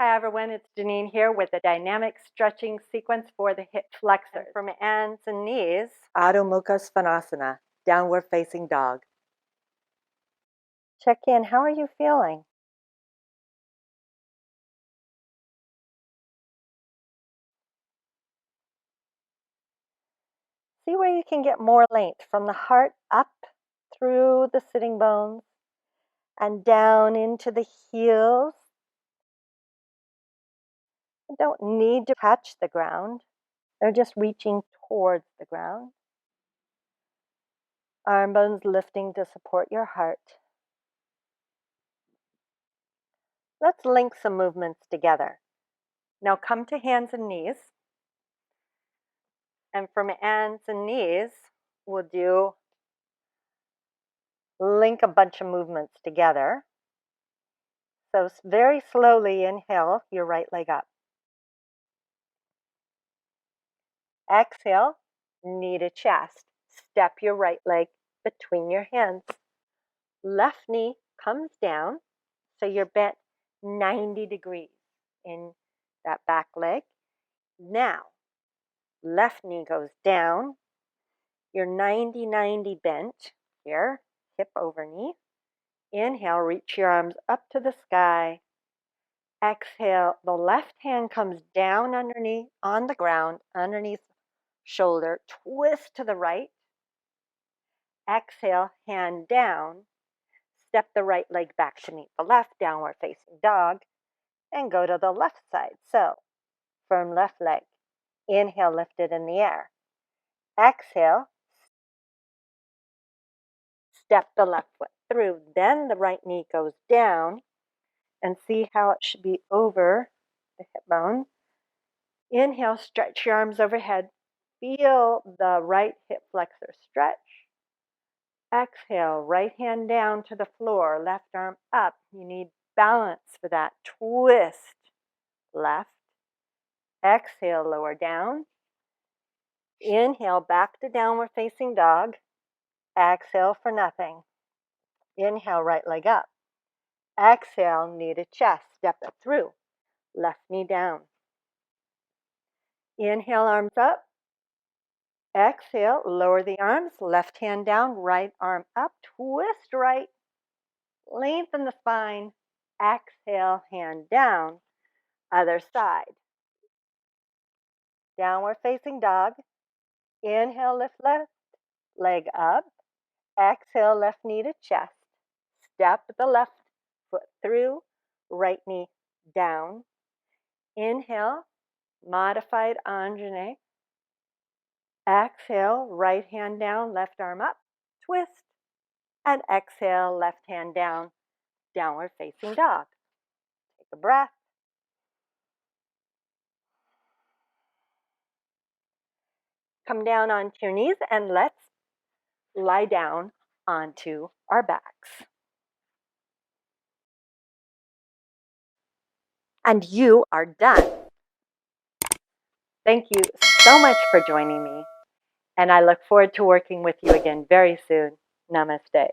Hi everyone, it's Genene here with a dynamic stretching sequence for the hip flexors. For my hands and knees, Adho Mukha Svanasana, downward facing dog. Check in, how are you feeling? See where you can get more length from the heart up through the sitting bones and down into the heels. You don't need to touch the ground. They're just reaching towards the ground. Arm bones lifting to support your heart. Let's link some movements together. Now come to hands and knees. And from hands and knees, we'll link a bunch of movements together. So very slowly inhale your right leg up. Exhale, knee to chest. Step your right leg between your hands. Left knee comes down, so you're bent 90 degrees in that back leg. Now, left knee goes down. You're 90-90 bent here, hip over knee. Inhale, reach your arms up to the sky. Exhale, the left hand comes down underneath, on the ground, underneath shoulder. Twist to the right. Exhale, hand down. Step the right leg back to meet the left, downward facing dog, and go to the left side. So, firm left leg. Inhale, lift it in the air. Exhale, step the left foot through. Then the right knee goes down, and see how it should be over the hip bone. Inhale, stretch your arms overhead. Feel the right hip flexor stretch. Exhale, right hand down to the floor, left arm up. You need balance for that. Twist left. Exhale, lower down. Inhale, back to downward facing dog. Exhale for nothing. Inhale, right leg up. Exhale, knee to chest. Step it through. Left knee down. Inhale, arms up. Exhale, lower the arms. Left hand down, right arm up. Twist right. Lengthen the spine. Exhale, hand down. Other side. Downward facing dog. Inhale, lift left leg up. Exhale, left knee to chest. Step the left foot through. Right knee down. Inhale, modified Anjane. Exhale, right hand down, left arm up. Twist. And exhale, left hand down, downward facing dog. Take a breath. Come down onto your knees and let's lie down onto our backs. And you are done. Thank you so much for joining me, and I look forward to working with you again very soon. Namaste.